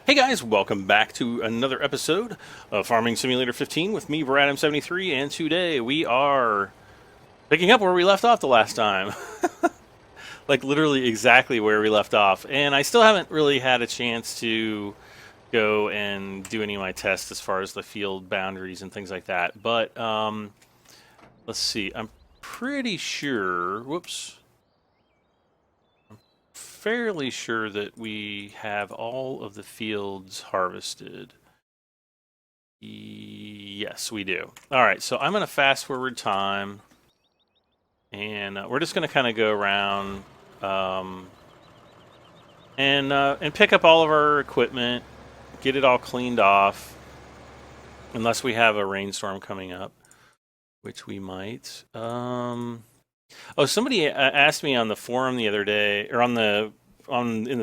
Hey guys, welcome back to another episode of Farming Simulator 15 with me, Brad73, and today we are picking up where we left off the last time. Like literally exactly where we left off. And I still haven't really had a chance to go and do any of my tests as far as the field boundaries and things like that. But let's see, I'm pretty sure, fairly sure that we have all of the fields harvested. Yes, we do. All right, so I'm going to fast forward time, and we're just going to kind of go around and pick up all of our equipment, get it all cleaned off, unless we have a rainstorm coming up, which we might. Oh, somebody asked me on the forum the other day, or in the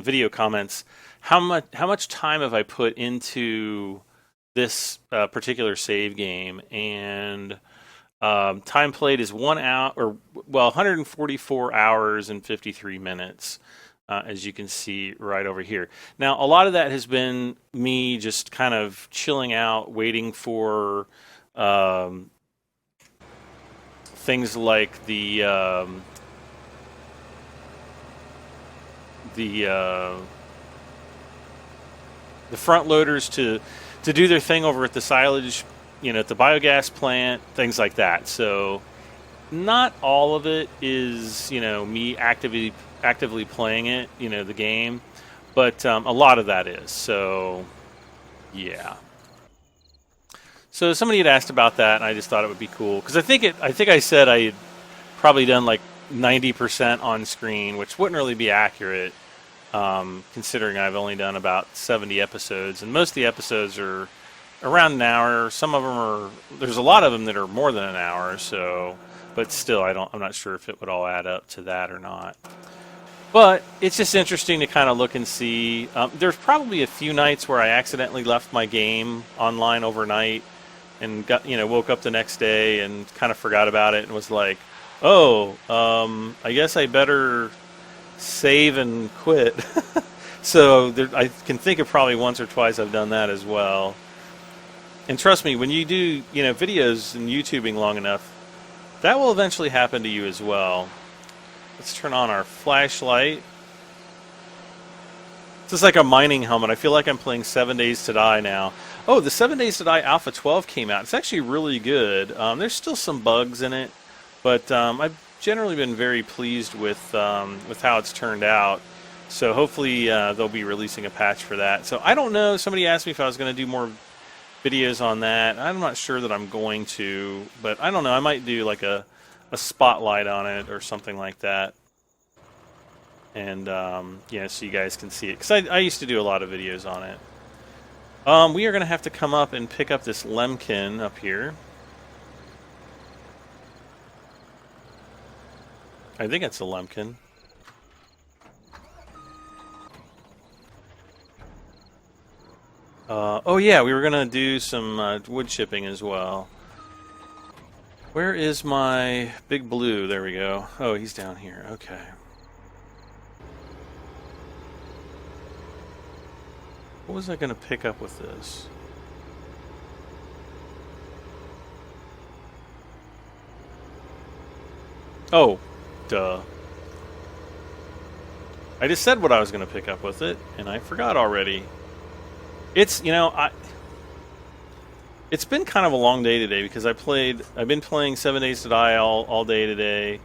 video comments, how much time have I put into this particular save game? And time played is 1 hour, or 144 hours and 53 minutes, as you can see right over here. Now, a lot of that has been me just kind of chilling out, waiting for things like the front loaders to do their thing over at the silage, at the biogas plant, things like that. So not all of it is, me actively playing it, the game, but a lot of that is. So yeah. So somebody had asked about that, and I just thought it would be cool because I think I said I had probably done like 90% on screen, which wouldn't really be accurate, considering I've only done about 70 episodes, and most of the episodes are around an hour. Some of them there's a lot of them that are more than an hour. So, but still, I'm not sure if it would all add up to that or not. But it's just interesting to kind of look and see. There's probably a few nights where I accidentally left my game online overnight and woke up the next day and kind of forgot about it and was like, oh, I guess I better save and quit. So I can think of probably once or twice I've done that as well. And trust me, when you do videos and YouTubing long enough, that will eventually happen to you as well. Let's turn on our flashlight. This is like a mining helmet. I feel like I'm playing 7 Days to Die now. Oh, the 7 Days to Die Alpha 12 came out. It's actually really good. There's still some bugs in it, but I've generally been very pleased with how it's turned out. So hopefully they'll be releasing a patch for that. So I don't know. Somebody asked me if I was going to do more videos on that. I'm not sure that I'm going to, but I don't know. I might do like a spotlight on it or something like that. And so you guys can see it, because I used to do a lot of videos on it. We are going to have to come up and pick up this lemkin up here. I think it's a lemkin. Oh yeah, we were going to do some wood chipping as well. Where is my big blue? There we go. Oh, he's down here. Okay. What was I going to pick up with this? Oh, duh. I just said what I was going to pick up with it, and I forgot already. It's, it's been kind of a long day today because I've been playing 7 Days to Die all day today,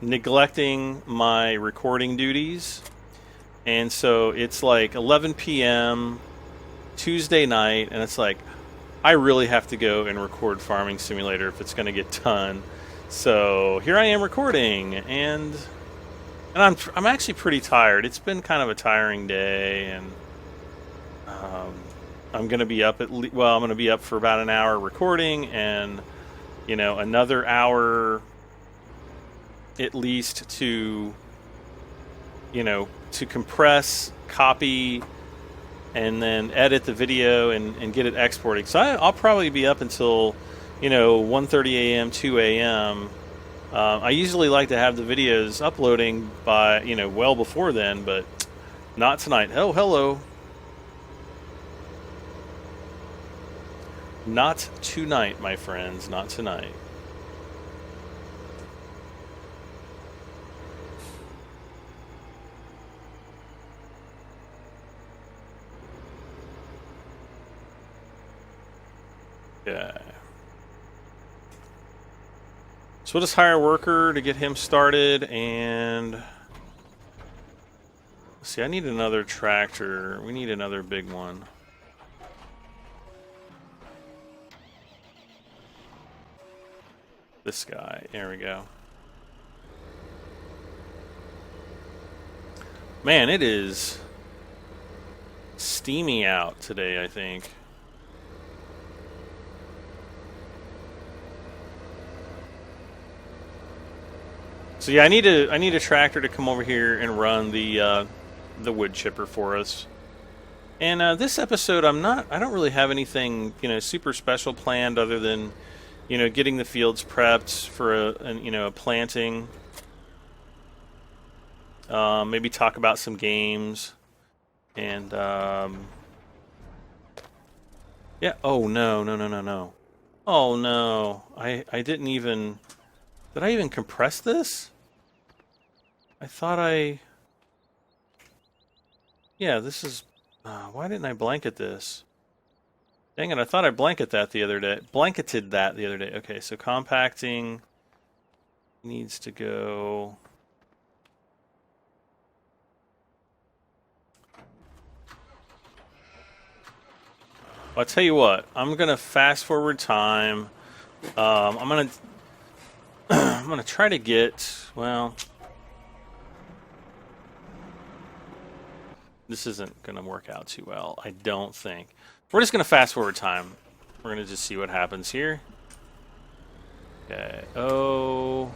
neglecting my recording duties. And so it's like 11 p.m. Tuesday night, and it's like, I really have to go and record Farming Simulator if it's going to get done. So here I am recording, and I'm actually pretty tired. It's been kind of a tiring day, and I'm going to be up I'm going to be up for about an hour recording, and another hour at least to compress, copy, and then edit the video and get it exporting. So I'll probably be up until 1:30 a.m., 2 a.m. I usually like to have the videos uploading by, well before then, but not tonight. Oh, hello. Not tonight, my friends. Not tonight. Yeah. So we'll just hire a worker to get him started, and let's see, I need another tractor. We need another big one. This guy. There we go. Man, it is steamy out today, I think. So yeah, I need a tractor to come over here and run the wood chipper for us. And this episode, I don't really have anything super special planned other than getting the fields prepped for a planting. Maybe talk about some games, and yeah. Oh no. Oh no! I didn't even. Did I even compress this? I thought I... Yeah, this is... why didn't I blanket this? Dang it, I thought I blanketed that the other day. Okay, so compacting needs to go... Well, I'll tell you what. I'm going to fast forward time. I'm going to try to get... Well... This isn't going to work out too well, I don't think. We're just going to fast forward time. We're going to just see what happens here. Okay. Oh.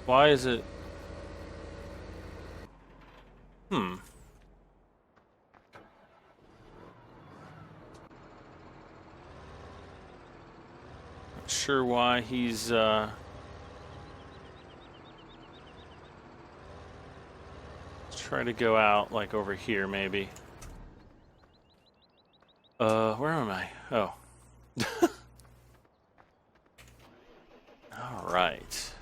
Why is it... Not sure why he's try to go out like over here maybe. Where am I? Oh. All right.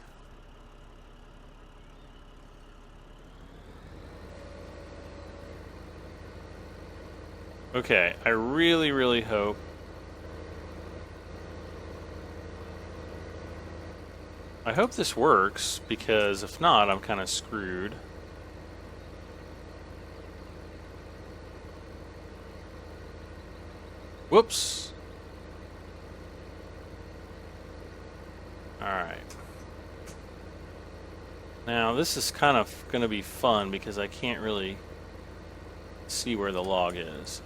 Okay, I really hope this works, because if not, I'm kind of screwed. Whoops. Alright. Now, this is kind of going to be fun, because I can't really see where the log is.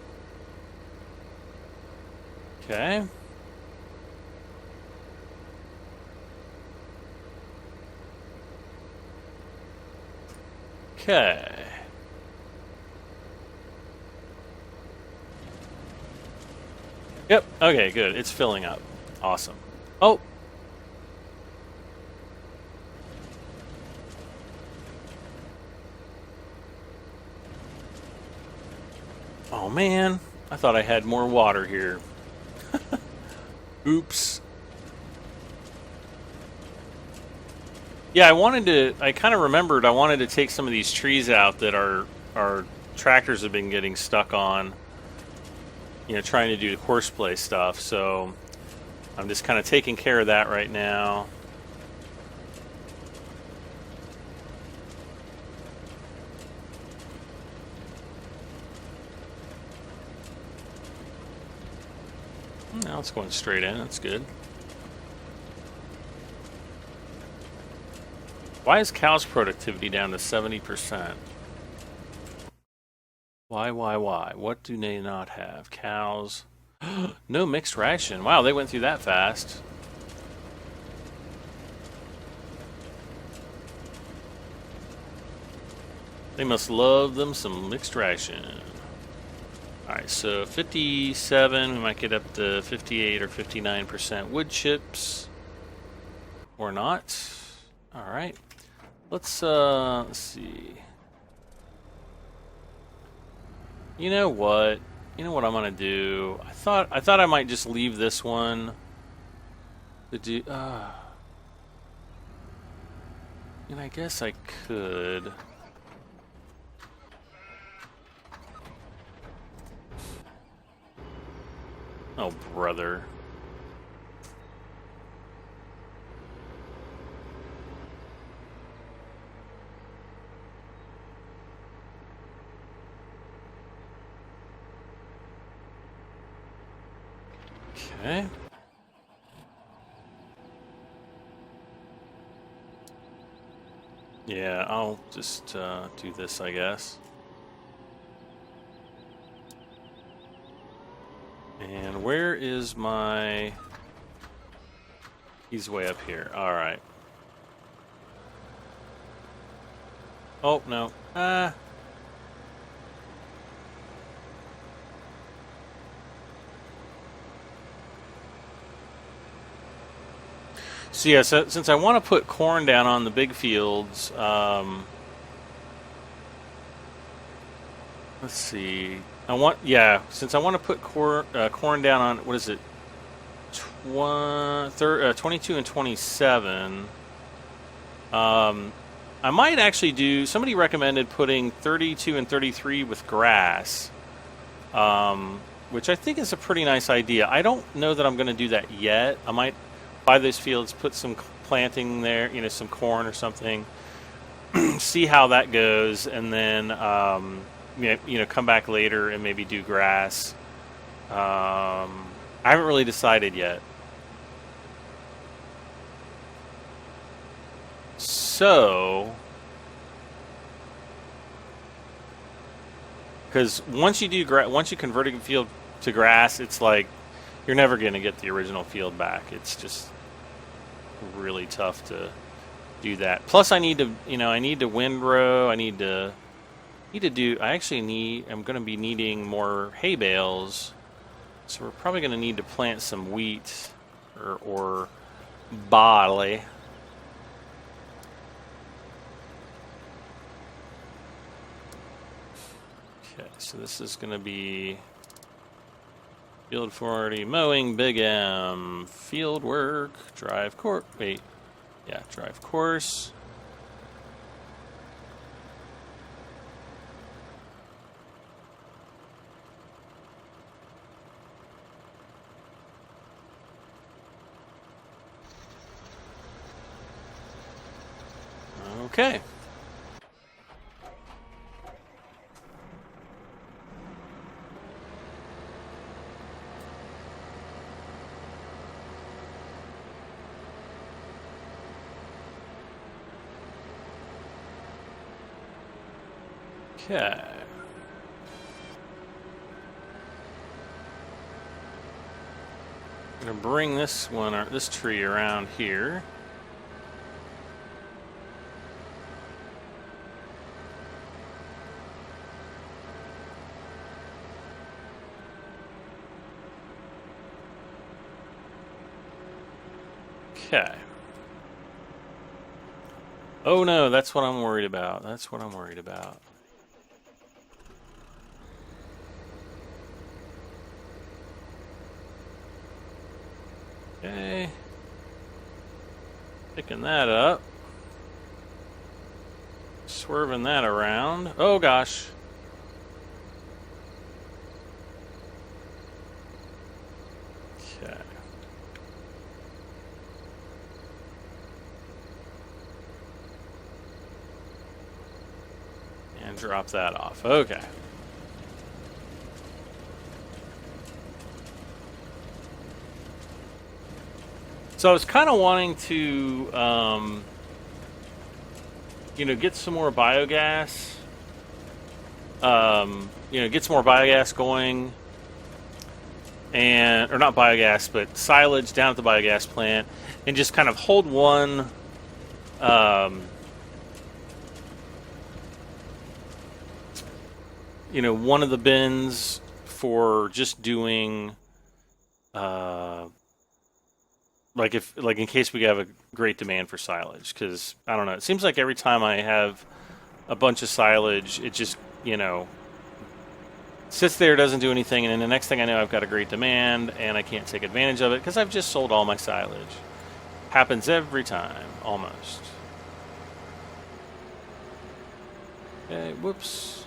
Okay. Okay. Yep. Okay, good. It's filling up. Awesome. Oh. Oh, man. I thought I had more water here. Oops. Yeah, I kind of remembered I wanted to take some of these trees out that our tractors have been getting stuck on, trying to do the horseplay stuff. So I'm just kind of taking care of that right now. Now it's going straight in. That's good. Why is cows' productivity down to 70%? Why? What do they not have? Cows. No mixed ration. Wow, they went through that fast. They must love them some mixed ration. Alright, so 57, we might get up to 58 or 59% wood chips. Or not. Alright. Let's see. You know what? You know what I'm gonna do? I thought I might just leave this one to do and I guess I could. Oh, brother. Okay. Yeah, I'll just do this, I guess. And where is my... He's way up here. Alright. Oh, no. So yeah, since I want to put corn down on the big fields, let's see. Since I want to put corn down on, what is it, 22 and 27, I might actually do, somebody recommended putting 32 and 33 with grass, which I think is a pretty nice idea. I don't know that I'm going to do that yet. I might buy those fields, put some planting there, some corn or something, see how that goes, and then come back later and maybe do grass. I haven't really decided yet. So, because once you convert a field to grass, it's like you're never going to get the original field back. It's just really tough to do that. Plus, I need to windrow. I'm going to be needing more hay bales. So we're probably going to need to plant some wheat or barley. Okay, so this is going to be field 40, mowing, big M, field work, drive course. Drive course. Okay. Okay. I'm gonna bring this tree around here. Okay. Oh no, that's what I'm worried about. That's what I'm worried about. Okay. Picking that up. Swerving that around. Oh gosh. Okay. And drop that off. Okay. So I was kind of wanting to, get some more biogas. Get some more biogas going, or not biogas, but silage down at the biogas plant, and just kind of hold one, one of the bins for just doing, uh, like in case we have a great demand for silage, because I don't know, it seems like every time I have a bunch of silage, it just, sits there, doesn't do anything, and then the next thing I know, I've got a great demand, and I can't take advantage of it because I've just sold all my silage. Happens every time, almost. Okay, whoops.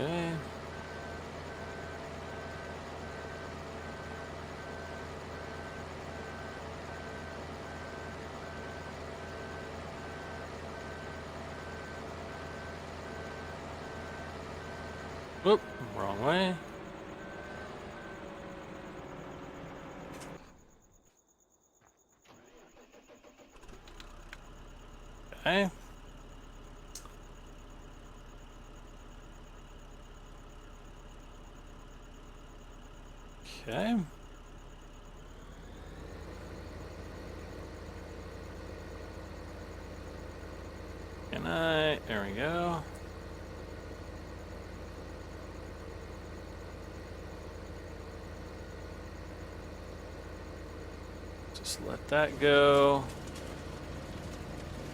Okay. Whoop, wrong way. Okay. Okay. There we go. Just let that go.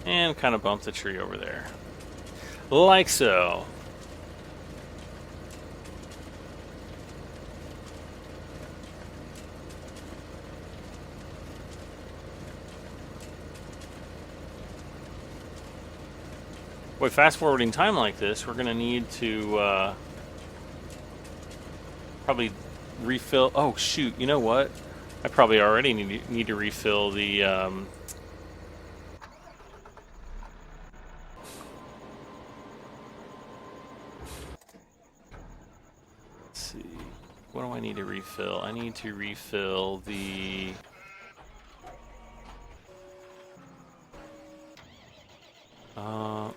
And kind of bump the tree over there. Like so. Boy, fast forwarding time like this, we're going to need to probably refill. Oh, shoot. You know what? I probably already need to refill the... let's see. What do I need to refill? I need to refill the...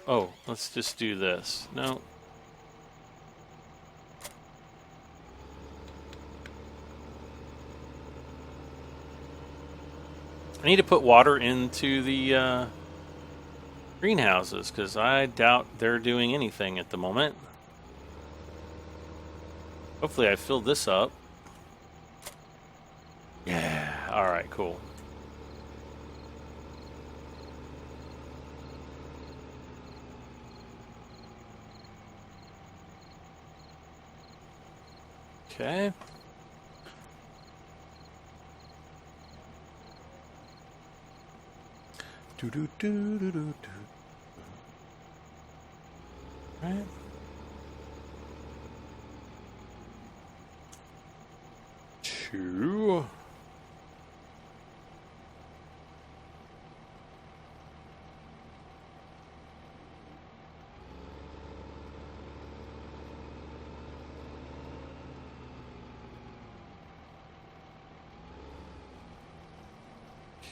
oh, let's just do this. No. I need to put water into the greenhouses because I doubt they're doing anything at the moment. Hopefully I filled this up. Yeah. All right, cool. Okay. Do do do do do do. Right. Two.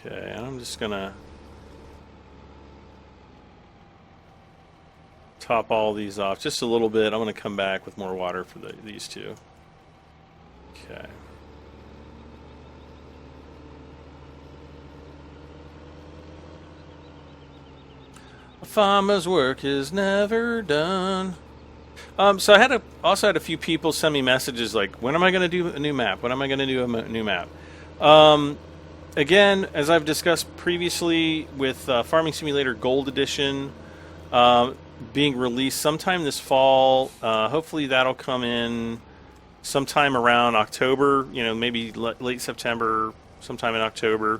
Okay, and I'm just gonna top all these off just a little bit. I'm gonna come back with more water for these two. Okay. A farmer's work is never done. So I also had a few people send me messages like, when am I going to do a new map? When am I going to do a new map? Again, as I've discussed previously with Farming Simulator Gold Edition being released sometime this fall, hopefully that'll come in sometime around October, maybe late September, sometime in October.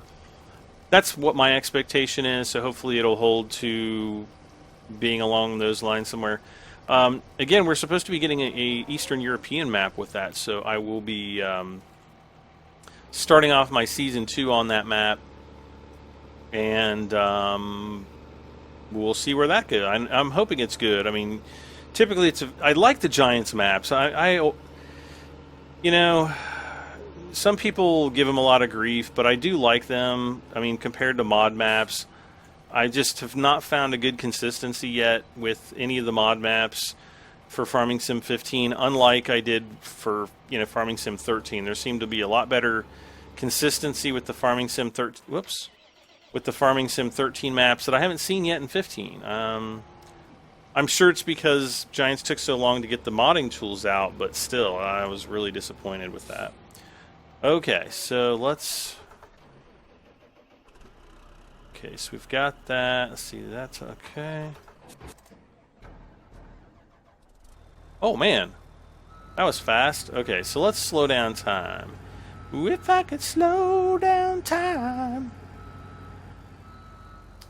That's what my expectation is, so hopefully it'll hold to being along those lines somewhere. Again, we're supposed to be getting a Eastern European map with that, so I will be starting off my Season 2 on that map, and we'll see where that goes. I'm hoping it's good. I mean, typically I like the Giants maps. Some people give them a lot of grief, but I do like them. I mean, compared to mod maps, I just have not found a good consistency yet with any of the mod maps for Farming Sim 15, unlike I did for Farming Sim 13. There seemed to be a lot better consistency with the Farming Sim 13. With the Farming Sim 13 maps that I haven't seen yet in 15. I'm sure it's because Giants took so long to get the modding tools out, but still, I was really disappointed with that. Okay, so let's... Okay, so we've got that. Let's see, that's okay. Oh, man. That was fast. Okay, so let's slow down time. Ooh, if I could slow down time.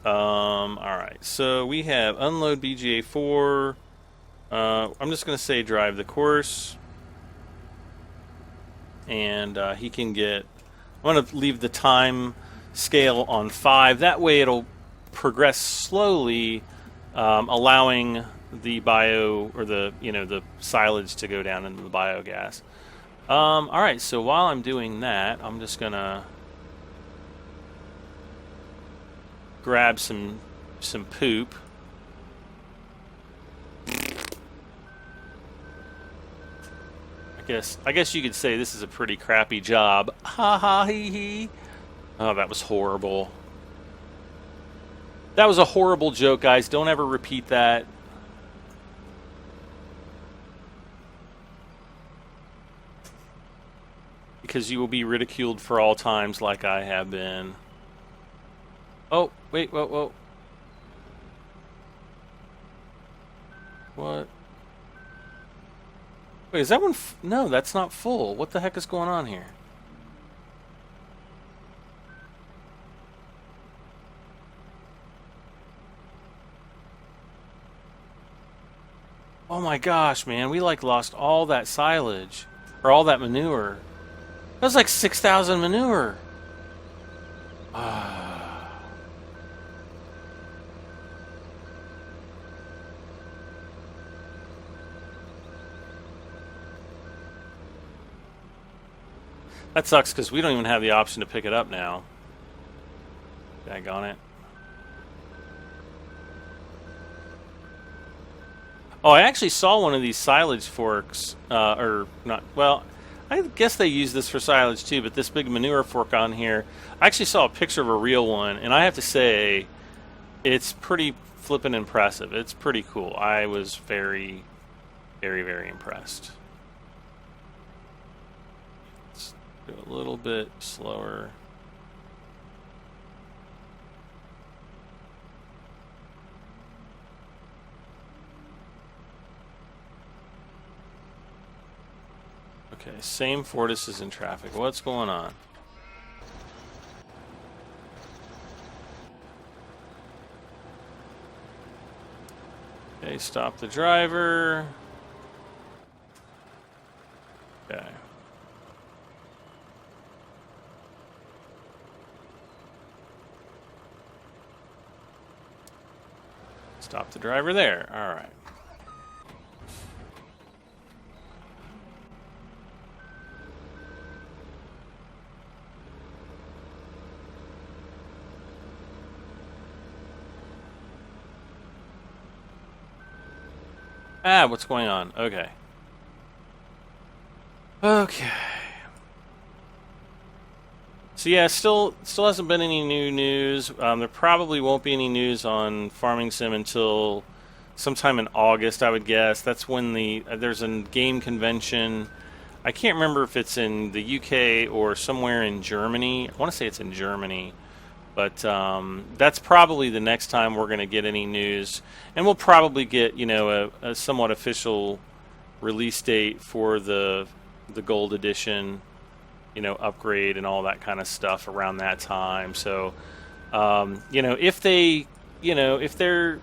Alright, so we have unload BGA 4. I'm just going to say drive the course. And he can get... I'm going to leave the time scale on 5. That way it'll progress slowly, allowing the bio, or the, the silage to go down into the biogas. Alright, so while I'm doing that, I'm just going to grab some poop. I guess you could say this is a pretty crappy job. Ha ha hee hee. Oh, that was horrible. That was a horrible joke, guys. Don't ever repeat that. Because you will be ridiculed for all times like I have been. Oh, wait, whoa. What? Wait, is that one... No, that's not full. What the heck is going on here? Oh my gosh, man. We, lost all that silage. Or all that manure. That was like 6,000 manure. That sucks because we don't even have the option to pick it up now. Daggone it. Oh, I actually saw one of these silage forks, or not, well, I guess they use this for silage too, but this big manure fork on here, I actually saw a picture of a real one, and I have to say, it's pretty flippin' impressive. It's pretty cool. I was very, very, very impressed. Let's do a little bit slower. Okay, same Fortis is in traffic. What's going on? Okay, stop the driver. Okay. Stop the driver there. All right. Ah, what's going on? Okay. Okay. So yeah, still hasn't been any new news. There probably won't be any news on Farming Sim until sometime in August, I would guess. That's when there's a game convention. I can't remember if it's in the UK or somewhere in Germany. I want to say it's in Germany. But that's probably the next time we're going to get any news. And we'll probably get, a somewhat official release date for the Gold Edition, upgrade and all that kind of stuff around that time. So, if they're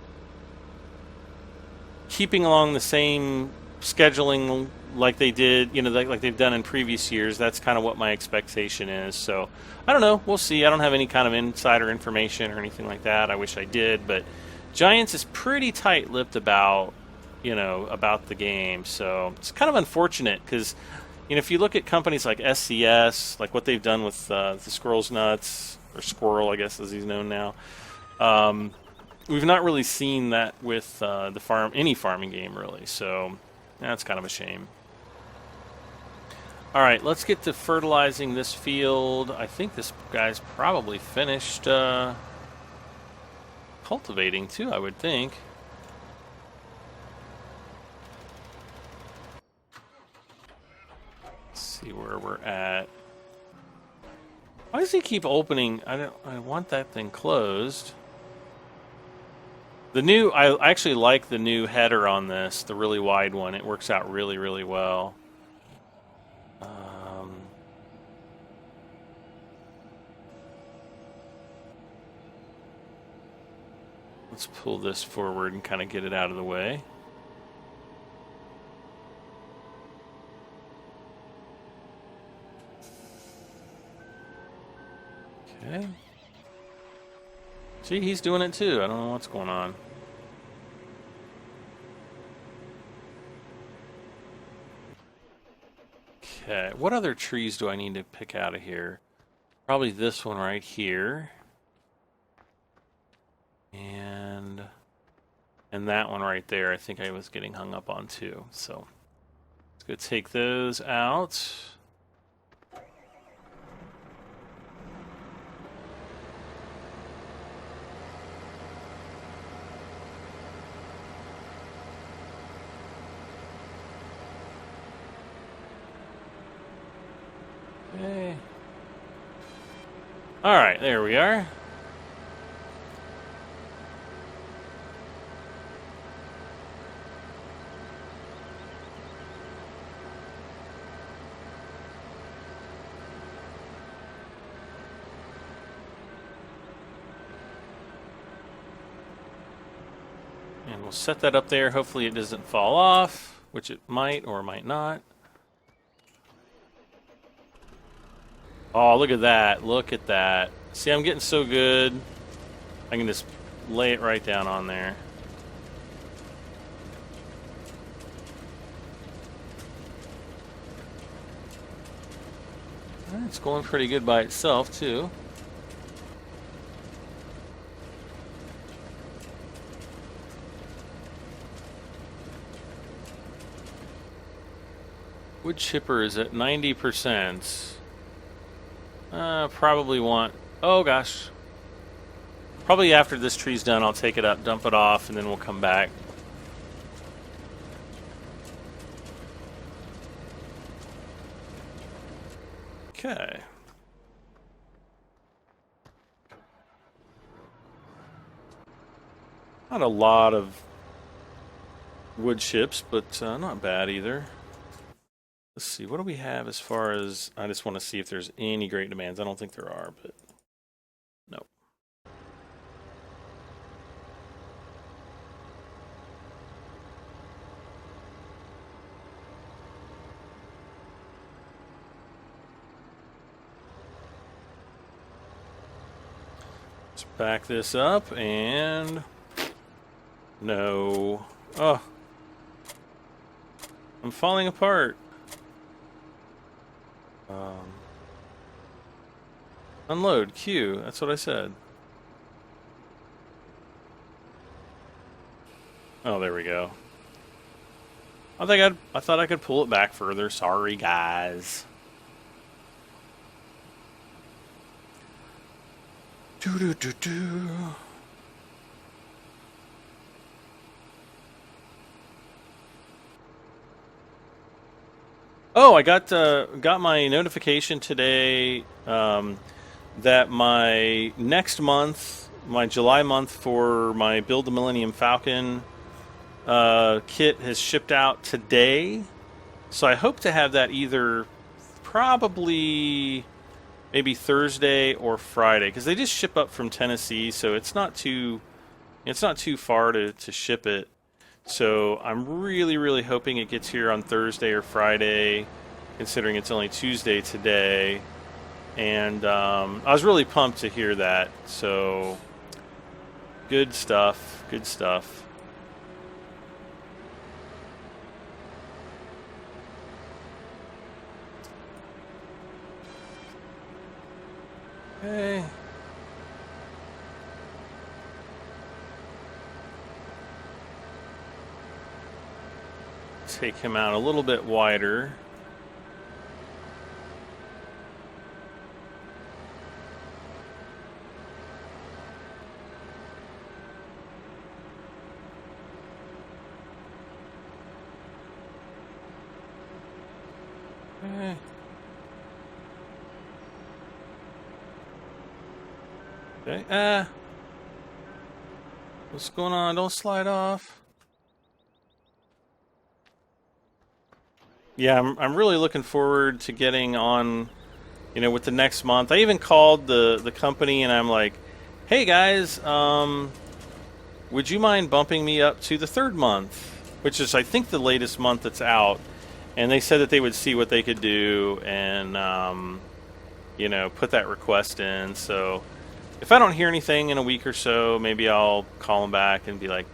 keeping along the same scheduling like they did, like they've done in previous years, that's kind of what my expectation is. So I don't know, we'll see. I don't have any kind of insider information or anything like that. I wish I did, but Giants is pretty tight-lipped about the game. So it's kind of unfortunate because if you look at companies like SCS, like what they've done with the Squirrel's Nuts, or Squirrel, I guess as he's known now, we've not really seen that with any farming game really. So that's kind of a shame. All right, let's get to fertilizing this field. I think this guy's probably finished cultivating too, I would think. see where we're at. Why does he keep opening? I want that thing closed. The new, I actually like the new header on this, the really wide one. It works out really, really well. Let's pull this forward and kind of get it out of the way. Okay. See, he's doing it too. I don't know what's going on. Okay, what other trees do I need to pick out of here? Probably this one right here. And that one right there, I think I was getting hung up on too. So let's go take those out. Okay. All right, there we are. And we'll set that up there. Hopefully it doesn't fall off, which it might or might not. Oh, look at that. Look at that. See, I'm getting so good. I can just lay it right down on there. It's going pretty good by itself, too. Wood chipper is at 90%. Probably want... Oh, gosh. Probably after this tree's done, I'll take it up, dump it off, and then we'll come back. Okay. Not a lot of wood chips, but not bad either. Let's see, what do we have as far as... I just want to see if there's any great demands. I don't think there are, but... No. Let's back this up and... No. Oh. I'm falling apart. Unload, Q, that's what I said. Oh, there we go. I thought I could pull it back further. Sorry, guys. Do. Oh, I got my notification today that my next month, my July month for my Build the Millennium Falcon kit has shipped out today. So I hope to have that either probably maybe Thursday or Friday, because they just ship up from Tennessee, so it's not too far to ship it. So I'm really, really hoping it gets here on Thursday or Friday, considering it's only Tuesday today. And I was really pumped to hear that. So good stuff. Good stuff. Okay. Take him out a little bit wider. Okay. Okay. What's going on? Don't slide off. Yeah, I'm really looking forward to getting on, with the next month. I even called the company and I'm like, hey guys, would you mind bumping me up to the 3rd month, which is I think the latest month that's out. And they said that they would see what they could do and put that request in. So if I don't hear anything in a week or so, maybe I'll call them back and be like,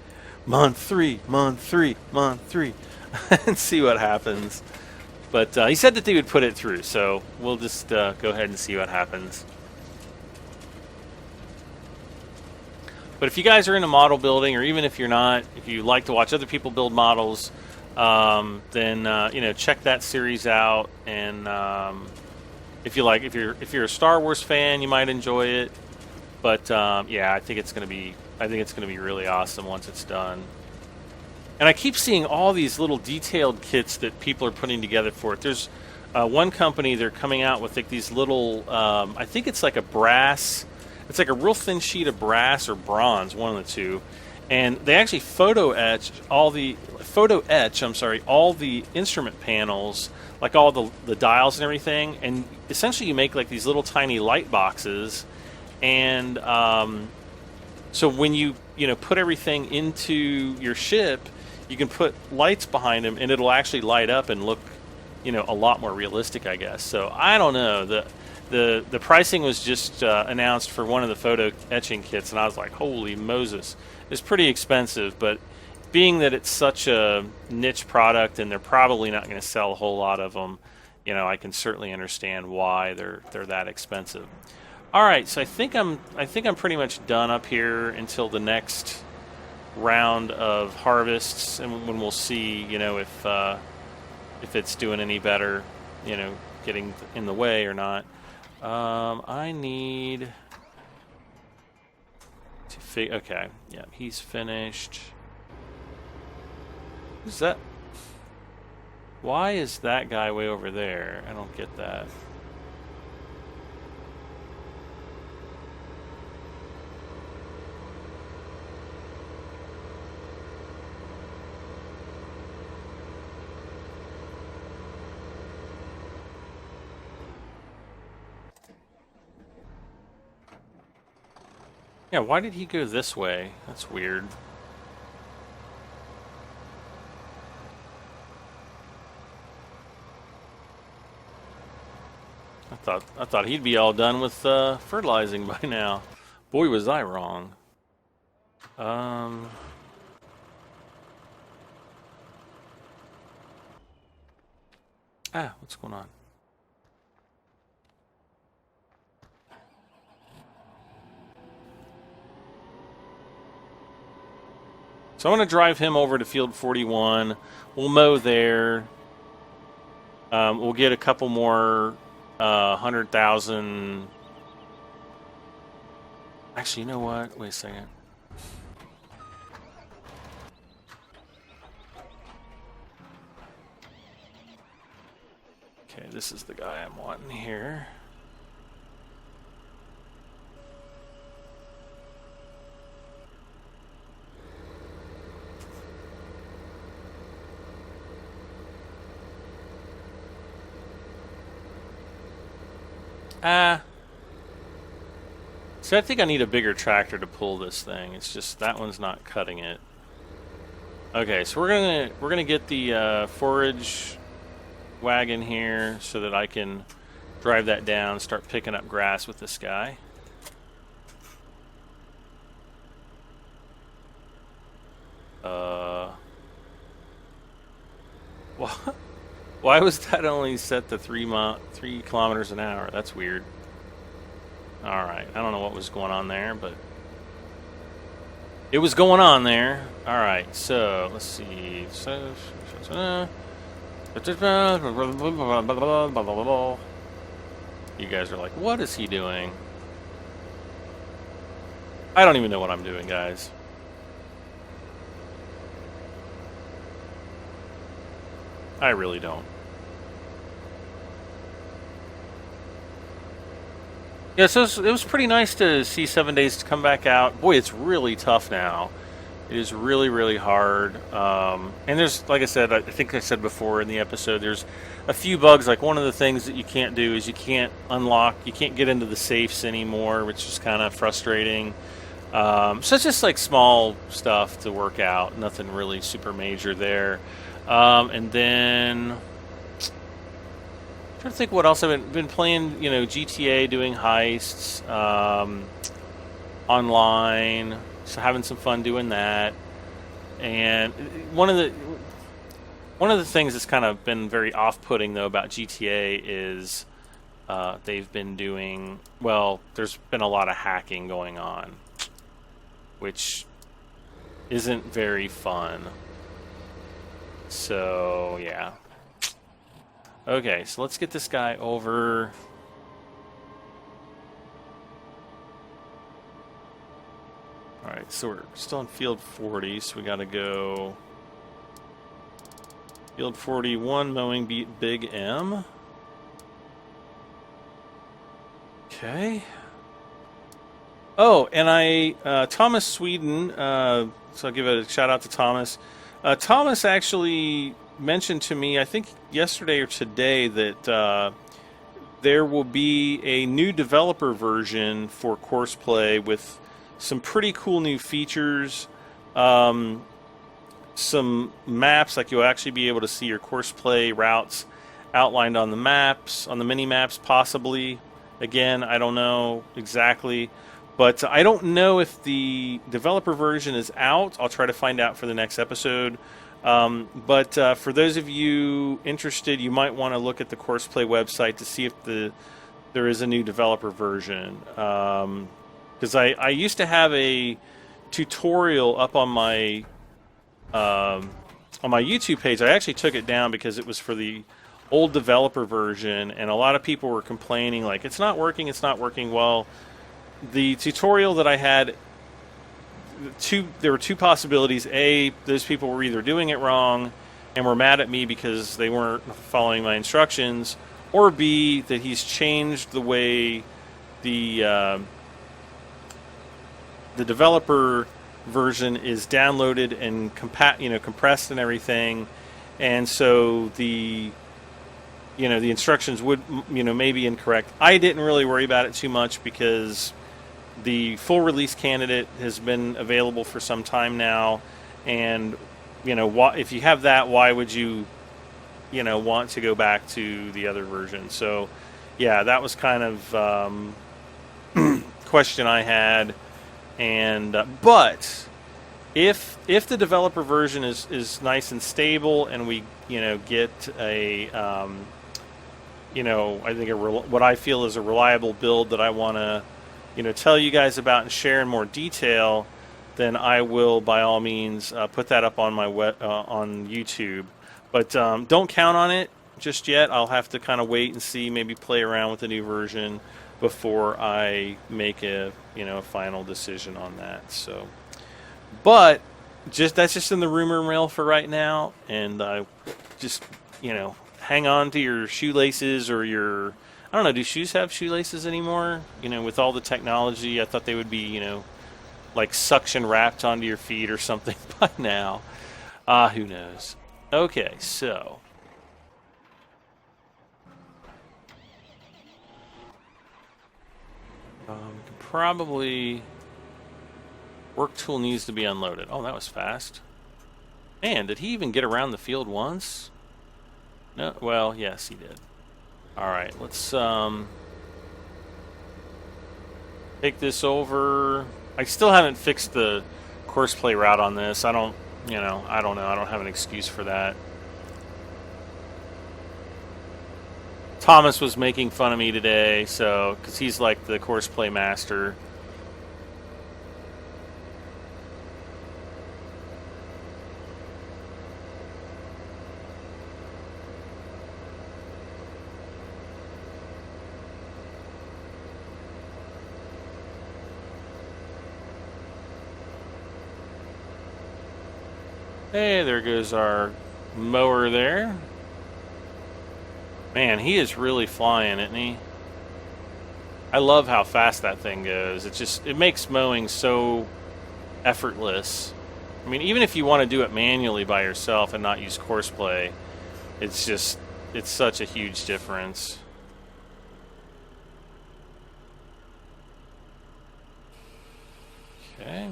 month 3, month 3, month 3, and see what happens. But he said that they would put it through, so we'll just go ahead and see what happens. But if you guys are into model building, or even if you're not, if you like to watch other people build models, then check that series out. And if you're a Star Wars fan, you might enjoy it. But yeah, I think it's gonna be really awesome once it's done. And I keep seeing all these little detailed kits that people are putting together for it. There's one company, they're coming out with like these little, I think it's like a brass, it's like a real thin sheet of brass or bronze, one of the two. And they actually photo etch all the instrument panels, like all the dials and everything. And essentially you make like these little tiny light boxes. And so when you put everything into your ship, you can put lights behind them, and it'll actually light up and look, a lot more realistic, I guess. So I don't know. The pricing was just announced for one of the photo etching kits, and I was like, holy Moses. It's pretty expensive, but being that it's such a niche product and they're probably not going to sell a whole lot of them, I can certainly understand why they're that expensive. All right, so I think I'm pretty much done up here until the next round of harvests, and when we'll see, if it's doing any better, getting in the way or not. I need to okay, yeah, he's finished. Who's that? Why is that guy way over there? I don't get that. Yeah, why did he go this way? That's weird. I thought he'd be all done with fertilizing by now. Boy, was I wrong. What's going on? So I'm going to drive him over to field 41. We'll mow there. We'll get a couple more 100,000. Actually, you know what? Wait a second. Okay, this is the guy I'm wanting here. So I think I need a bigger tractor to pull this thing. It's just that one's not cutting it. Okay, so we're gonna get the forage wagon here so that I can drive that down, start picking up grass with this guy. What? Why was that only set to 3 kilometers an hour? That's weird. Alright, I don't know what was going on there, but it was going on there. Alright, so let's see. You guys are like, what is he doing? I don't even know what I'm doing, guys. I really don't. Yeah, so it was pretty nice to see 7 days to come back out. Boy, it's really tough now. It is really, really hard. And there's, like I said, I think I said before in the episode, there's a few bugs. Like one of the things that you can't do is you can't unlock, you can't get into the safes anymore, which is kind of frustrating. So it's just like small stuff to work out. Nothing really super major there. And then trying to think what else I've been playing. You know, GTA, doing heists, online. So having some fun doing that. And one of the things that's kind of been very off-putting though about GTA is they've been doing, well, there's been a lot of hacking going on, which isn't very fun. So yeah. Okay, so let's get this guy over. Alright, so we're still in field 40, so we gotta go field 41, mowing beat Big M. Okay. Oh, and Thomas Sweden, so I'll give a shout out to Thomas. Thomas actually mentioned to me, I think yesterday or today, that there will be a new developer version for Courseplay with some pretty cool new features, some maps, like you'll actually be able to see your Courseplay routes outlined on the maps, on the mini maps possibly. Again, I don't know exactly, but I don't know if the developer version is out. I'll try to find out for the next episode. But for those of you interested, you might want to look at the Courseplay website to see if there is a new developer version. Because I used to have a tutorial up on my YouTube page. I actually took it down because it was for the old developer version, and a lot of people were complaining, like, it's not working. Well, the tutorial that I had, there were two possibilities. A, those people were either doing it wrong and were mad at me because they weren't following my instructions, or B, that he's changed the way the developer version is downloaded and compressed and everything, and so the instructions would may be incorrect. I didn't really worry about it too much because the full release candidate has been available for some time now, and if you have that, why would you want to go back to the other version? So yeah, that was kind of question I had. And but if the developer version is nice and stable, and we get a I think what I feel is a reliable build that I want to tell you guys about and share in more detail, then I will by all means put that up on my on YouTube. But don't count on it just yet. I'll have to kind of wait and see, maybe play around with the new version before I make a final decision on that. So, but that's just in the rumor mill for right now, and just hang on to your shoelaces, or your, I don't know, do shoes have shoelaces anymore? With all the technology, I thought they would be like suction wrapped onto your feet or something by now. Who knows? Okay, so probably work tool needs to be unloaded. Oh, that was fast. Man, did he even get around the field once? No. Well, yes, he did. All right, let's take this over. I still haven't fixed the Courseplay route on this. I don't know. I don't have an excuse for that. Thomas was making fun of me today, because he's like the Courseplay master. Hey, there goes our mower there. Man, he is really flying, isn't he? I love how fast that thing goes. It makes mowing so effortless. I mean, even if you want to do it manually by yourself and not use courseplay, it's such a huge difference. Okay.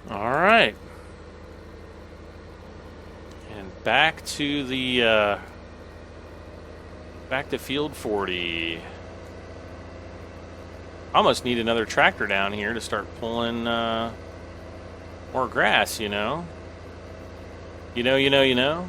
All right. And back to field 40. Almost need another tractor down here to start pulling more grass, you know. You know.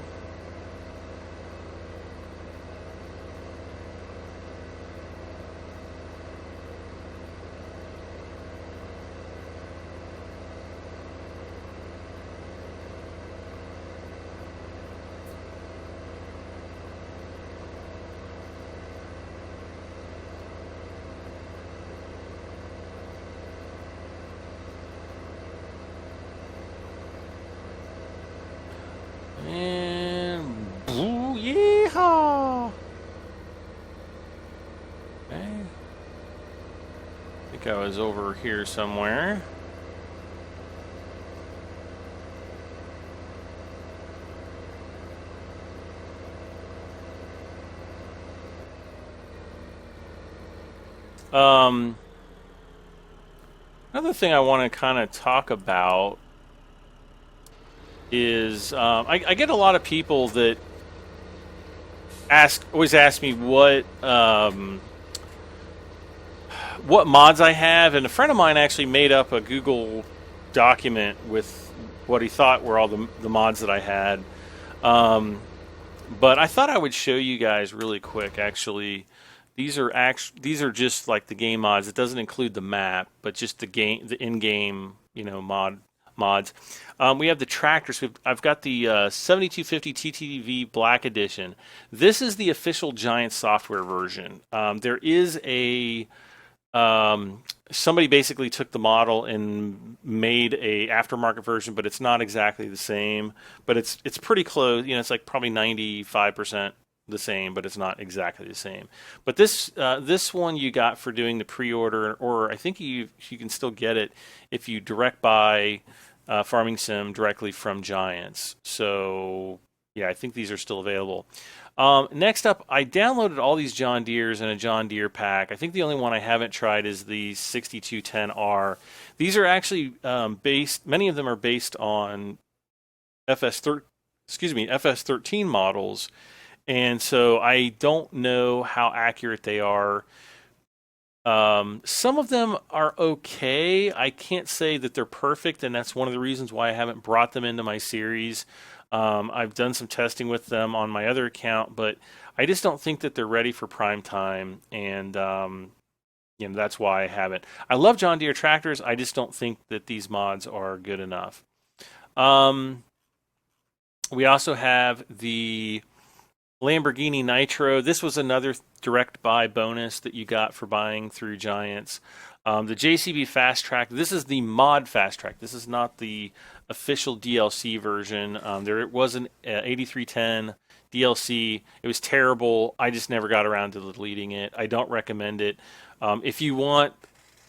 And boo, yeehaw! Okay. I think I was over here somewhere. Another thing I want to kind of talk about is I get a lot of people that always ask me what mods I have, and a friend of mine actually made up a Google document with what he thought were all the mods that I had. But I thought I would show you guys really quick. Actually, these are just like the game mods. It doesn't include the map, but just the in-game, mods. We have the tractors. I've got the 7250 TTV Black Edition. This is the official Giant software version. There is somebody basically took the model and made a aftermarket version, but it's not exactly the same. But it's pretty close. It's like probably 95% the same, but it's not exactly the same. But this one you got for doing the pre-order, or I think you can still get it if you direct buy Farming Sim directly from Giants. So yeah, I think these are still available. Next up, I downloaded all these John Deeres in a John Deere pack. I think the only one I haven't tried is the 6210R. These are actually many of them are based on FS13 models, and so I don't know how accurate they are. Some of them are okay. I can't say that they're perfect, and that's one of the reasons why I haven't brought them into my series. I've done some testing with them on my other account, but I just don't think that they're ready for prime time, and that's why I haven't. I love John Deere tractors. I just don't think that these mods are good enough. We also have the Lamborghini Nitro. This was another direct buy bonus that you got for buying through Giants. The JCB Fast Track. This is the mod Fast Track. This is not the official DLC version. There was an 8310 DLC. It was terrible. I just never got around to deleting it. I don't recommend it. If you want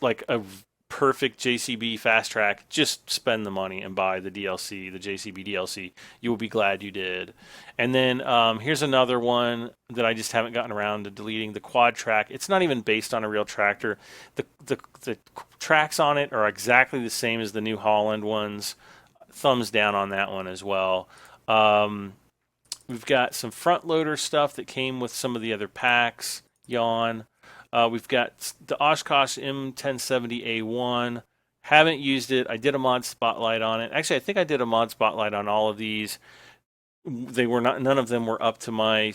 like a perfect JCB Fast Track, just spend the money and buy the DLC, the JCB DLC. You will be glad you did. And then here's another one that I just haven't gotten around to deleting, the Quad Track. It's not even based on a real tractor. The tracks on it are exactly the same as the New Holland ones. Thumbs down on that one as well. We've got some front loader stuff that came with some of the other packs. Yawn. We've got the Oshkosh M1070A1. Haven't used it. I did a mod spotlight on it. Actually, I think I did a mod spotlight on all of these. None of them were up to my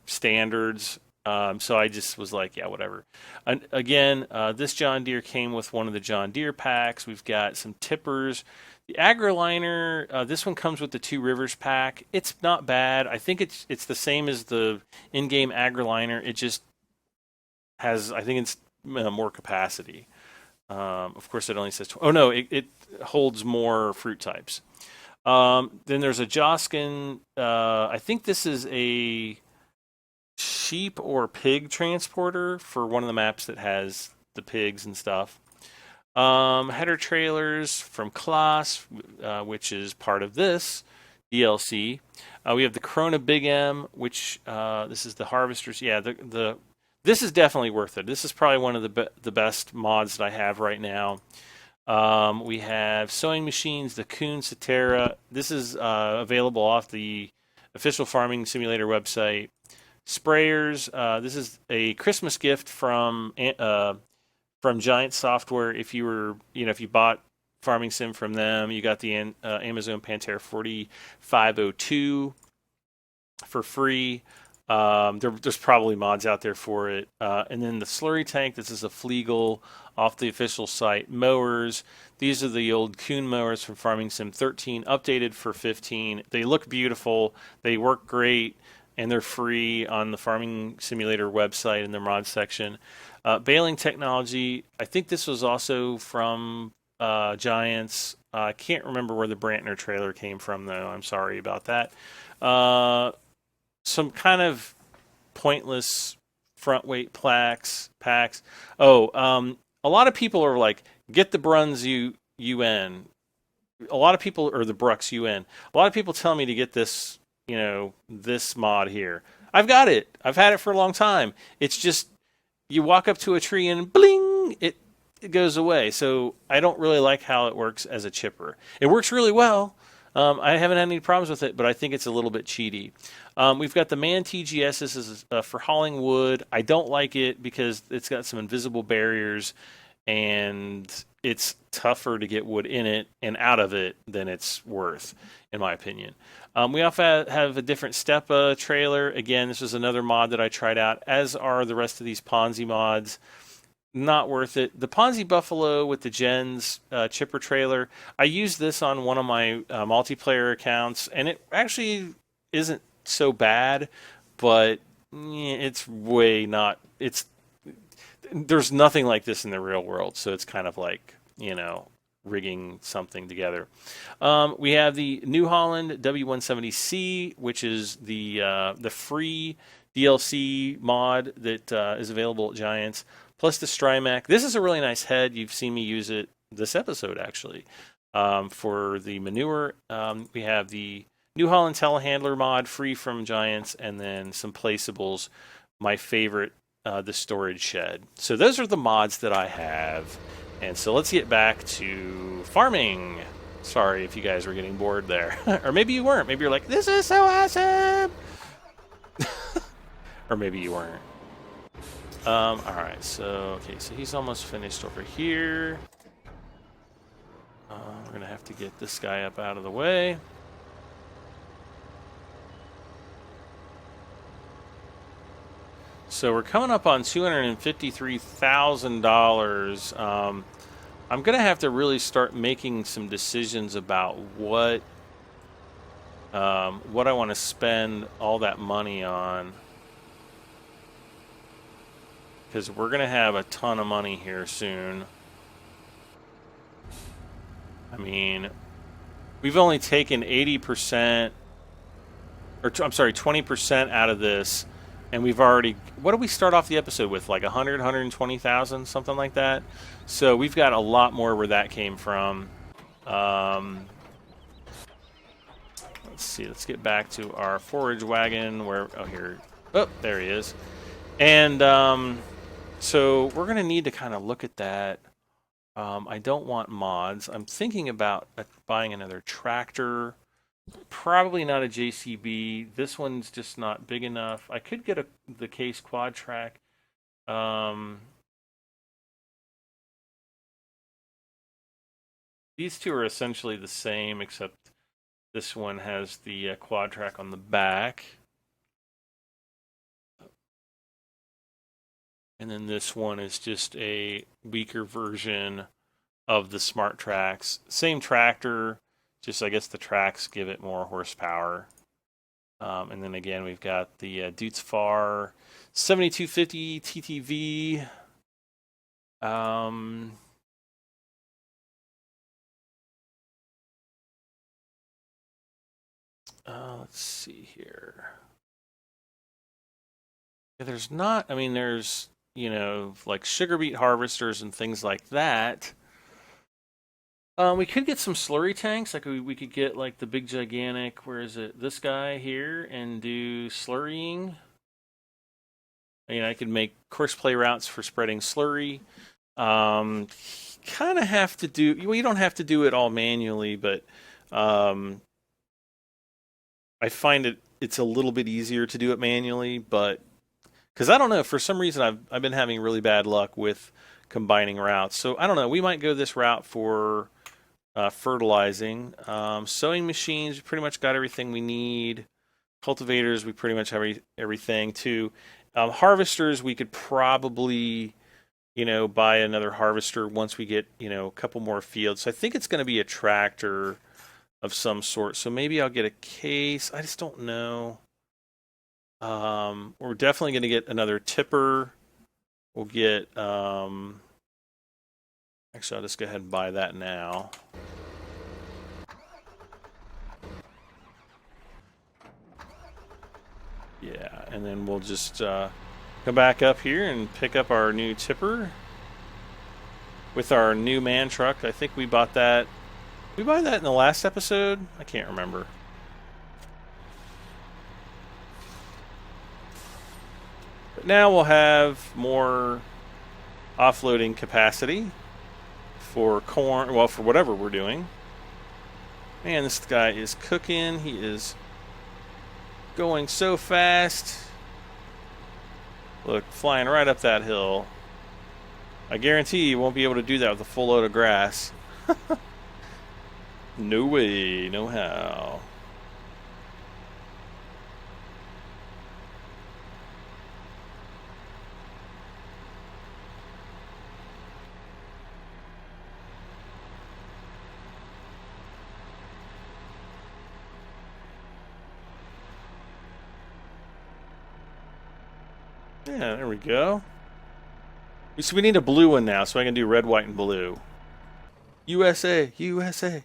standards. So I just was like, yeah, whatever. And again, this John Deere came with one of the John Deere packs. We've got some tippers. The AgriLiner, this one comes with the Two Rivers pack. It's not bad. I think it's the same as the in-game AgriLiner. It just has, I think it's more capacity. Of course, it only says. Oh no, it holds more fruit types. Then there's a Joskin. I think this is a sheep or pig transporter for one of the maps that has the pigs and stuff. Header trailers from Klaas, which is part of this DLC. We have the Corona Big M, which this is the harvesters. Yeah, the this is definitely worth it. This is probably one of the best mods that I have right now. We have sewing machines, the Kuhn Cetera. This is available off the official Farming Simulator website. Sprayers. This is a Christmas gift from Giant Software. If you were, if you bought Farming Sim from them, you got the Amazon Pantera 4502 for free. There's probably mods out there for it. And then the slurry tank. This is a Flegel off the official site. Mowers. These are the old Kuhn mowers from Farming Sim 13, updated for 15. They look beautiful. They work great. And they're free on the Farming Simulator website in the mod section. Baling technology, I think this was also from Giants. I can't remember where the Brantner trailer came from, though. I'm sorry about that. Some kind of pointless front weight packs. Oh, a lot of people are like, get the Bruns UN. A lot of people, or the Brux UN. A lot of people tell me to get this, this mod here. I've got it. I've had it for a long time. It's just, you walk up to a tree and bling, it goes away. So I don't really like how it works as a chipper. It works really well. I haven't had any problems with it, but I think it's a little bit cheaty. We've got the Man TGS. This is for hauling wood. I don't like it because it's got some invisible barriers, and it's tougher to get wood in it and out of it than it's worth, in my opinion. We also have a different Stepa trailer. Again, this is another mod that I tried out, as are the rest of these Ponsse mods. Not worth it. The Ponsse Buffalo with the Gens chipper trailer, I used this on one of my multiplayer accounts, and it actually isn't so bad, but it's way not. There's nothing like this in the real world, so it's kind of like, rigging something together. We have the New Holland W170C, which is the free DLC mod that is available at Giants, plus the Strymec. This is a really nice head. You've seen me use it this episode, actually, for the manure. We have the New Holland telehandler mod, free from Giants, and then some placeables. My favorite, the storage shed. So those are the mods that I have. And so let's get back to farming. Sorry if you guys were getting bored there. Or maybe you weren't. Maybe you're like, this is so awesome. Or maybe you weren't. All right, so he's almost finished over here. We're gonna have to get this guy up out of the way. So we're coming up on $253,000. I'm gonna have to really start making some decisions about what I want to spend all that money on, because we're going to have a ton of money here soon. I mean, we've only taken 80%, or I'm sorry, 20% out of this, and we've already, what did we start off the episode with? Like 120,000, something like that. So we've got a lot more where that came from. Let's see, let's get back to our forage wagon there he is. And so we're going to need to kind of look at that. I don't want mods. I'm thinking about buying another tractor. Probably not a JCB. This one's just not big enough. I could get the Case Quad Track. These two are essentially the same, except this one has the quad track on the back. And then this one is just a weaker version of the Smart Tracks. Same tractor, just I guess the tracks give it more horsepower. And then again, we've got the Deutz-Fahr 7250 TTV. Let's see here. Yeah, there's not, I mean, there's, you know, like sugar beet harvesters and things like that. We could get some slurry tanks. Like we could get like the big gigantic, where is it? This guy here, and do slurrying. I mean, I could make course play routes for spreading slurry. Kind of have to do, well, you don't have to do it all manually, but I find it's a little bit easier to do it manually, but because I don't know, for some reason I've been having really bad luck with combining routes. So I don't know, we might go this route for fertilizing. Sowing machines, we pretty much got everything we need. Cultivators, we pretty much have everything too. Harvesters, we could probably, you know, buy another harvester once we get, you know, a couple more fields. So I think it's going to be a tractor of some sort. So maybe I'll get a case. I just don't know. We're definitely going to get another tipper. We'll get, actually, I'll just go ahead and buy that now. Yeah, and then we'll just come back up here and pick up our new tipper with our new man truck. I think we bought that. Did we buy that in the last episode? I can't remember. But now we'll have more offloading capacity for corn, well, for whatever we're doing. Man, this guy is cooking. He is going so fast. Look, flying right up that hill. I guarantee you won't be able to do that with a full load of grass. No way, no how. Yeah, there we go. So we need a blue one now, so I can do red, white, and blue. USA, USA.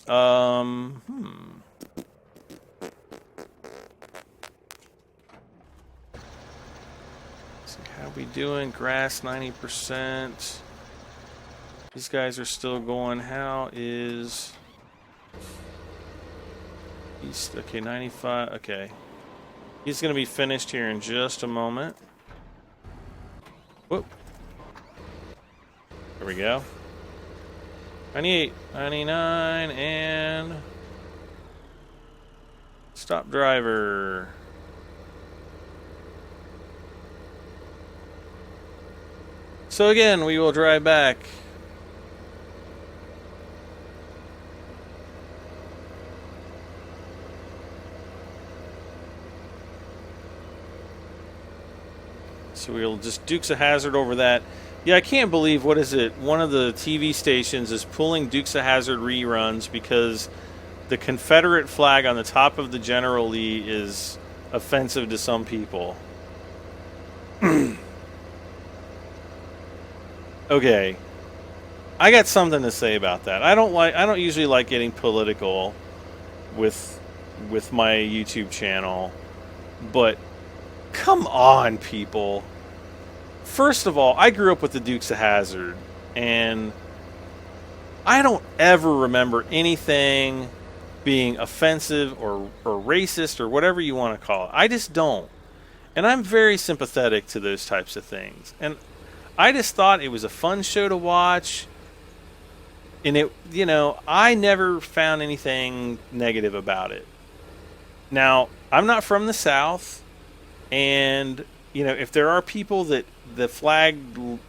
So how we doing? Grass 90%. These guys are still going. How is East? Okay, 95. Okay. He's going to be finished here in just a moment. Whoop. There we go. 98, 99, and stop driver. So again, we will drive back. So we'll just Dukes of Hazzard over that. Yeah, I can't believe, what is it? One of the TV stations is pulling Dukes of Hazzard reruns because the Confederate flag on the top of the General Lee is offensive to some people. Okay. I got something to say about that. I don't usually like getting political with my YouTube channel, but come on, people. First of all, I grew up with the Dukes of Hazzard, and I don't ever remember anything being offensive or racist or whatever you want to call it. I just don't. And I'm very sympathetic to those types of things. And I just thought it was a fun show to watch. And it, you know, I never found anything negative about it. Now, I'm not from the South, and you know, if there are people that the flag,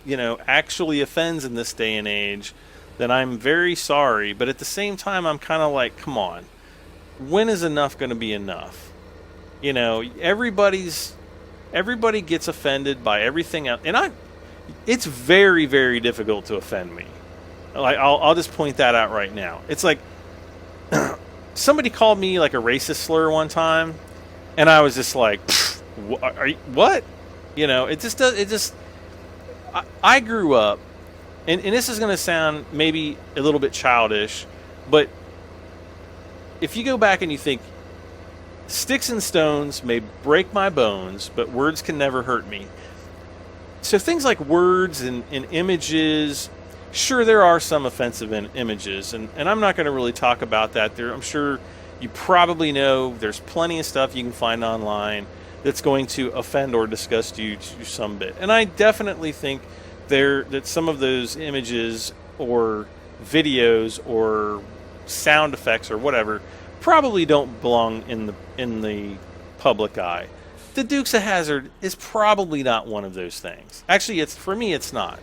you know, actually offends in this day and age, then I'm very sorry. But at the same time, I'm kind of like, come on. When is enough going to be enough? You know, everybody's Everybody gets offended by everything else, and it's very, very difficult to offend me. Like I'll just point that out right now. It's like somebody called me like a racist slur one time, and I was just like, what? You know, it just does. It just. I grew up, and this is going to sound maybe a little bit childish, but if you go back and you think, sticks and stones may break my bones, but words can never hurt me. So things like words and images, sure, there are some offensive images, and I'm not going to really talk about that. I'm sure you probably know there's plenty of stuff you can find online that's going to offend or disgust you to some bit. And I definitely think that some of those images or videos or sound effects or whatever probably don't belong in the public eye. The Dukes of Hazzard is probably not one of those things. Actually, for me, it's not.